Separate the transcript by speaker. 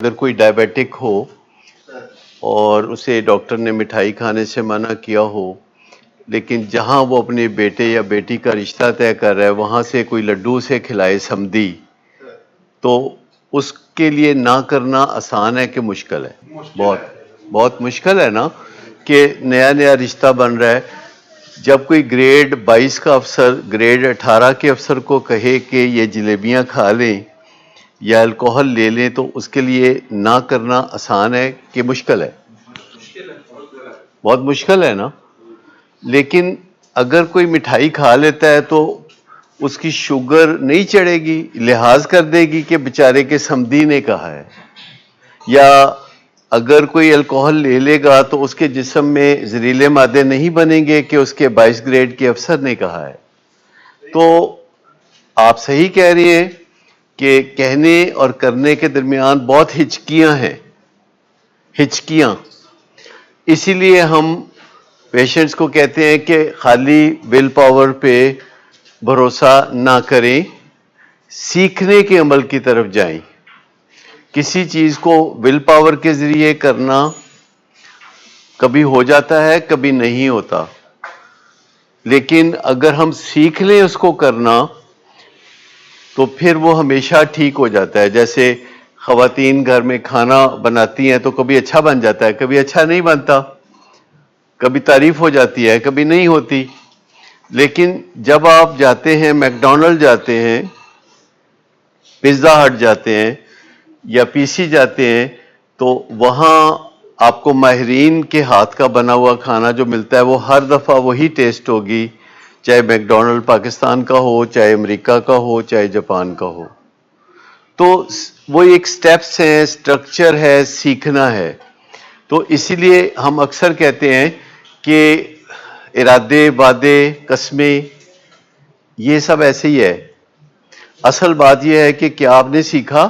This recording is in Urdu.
Speaker 1: اگر کوئی ڈائبیٹک ہو اور اسے ڈاکٹر نے مٹھائی کھانے سے منع کیا ہو، لیکن جہاں وہ اپنے بیٹے یا بیٹی کا رشتہ طے کر رہا ہے وہاں سے کوئی لڈو اسے کھلائے سمدھی، تو اس کے لیے نہ کرنا آسان ہے کہ مشکل ہے؟ بہت مشکل ہے نا، کہ نیا رشتہ بن رہا ہے. جب کوئی گریڈ 22 کا افسر گریڈ 18 کے افسر کو کہے کہ یہ جلیبیاں کھا لیں یا الکوہل لے لیں، تو اس کے لیے نہ کرنا آسان ہے کہ مشکل ہے؟ بہت مشکل ہے نا. لیکن اگر کوئی مٹھائی کھا لیتا ہے تو اس کی شوگر نہیں چڑھے گی، لحاظ کر دے گی کہ بیچارے کے سمدھی نے کہا ہے. یا اگر کوئی الکوہل لے لے گا تو اس کے جسم میں زہریلے مادے نہیں بنیں گے کہ اس کے 22 گریڈ کے افسر نے کہا ہے. تو آپ صحیح کہہ رہی ہیں کہ کہنے اور کرنے کے درمیان بہت ہچکیاں ہیں، ہچکیاں. اسی لیے ہم پیشنٹس کو کہتے ہیں کہ خالی ول پاور پہ بھروسہ نہ کریں، سیکھنے کے عمل کی طرف جائیں. کسی چیز کو ول پاور کے ذریعے کرنا کبھی ہو جاتا ہے، کبھی نہیں ہوتا، لیکن اگر ہم سیکھ لیں اس کو کرنا تو پھر وہ ہمیشہ ٹھیک ہو جاتا ہے. جیسے خواتین گھر میں کھانا بناتی ہیں تو کبھی اچھا بن جاتا ہے، کبھی اچھا نہیں بنتا، کبھی تعریف ہو جاتی ہے، کبھی نہیں ہوتی. لیکن جب آپ جاتے ہیں میک ڈونلڈ جاتے ہیں، پیزا ہٹ جاتے ہیں یا پی سی جاتے ہیں، تو وہاں آپ کو ماہرین کے ہاتھ کا بنا ہوا کھانا جو ملتا ہے وہ ہر دفعہ وہی ٹیسٹ ہوگی، چاہے میک ڈونلڈ پاکستان کا ہو، چاہے امریکہ کا ہو، چاہے جاپان کا ہو. تو وہ ایک سٹیپس ہیں، سٹرکچر ہے، سیکھنا ہے. تو اسی لیے ہم اکثر کہتے ہیں کہ ارادے، وعدے، قسمیں، یہ سب ایسے ہی ہے. اصل بات یہ ہے کہ کیا آپ نے سیکھا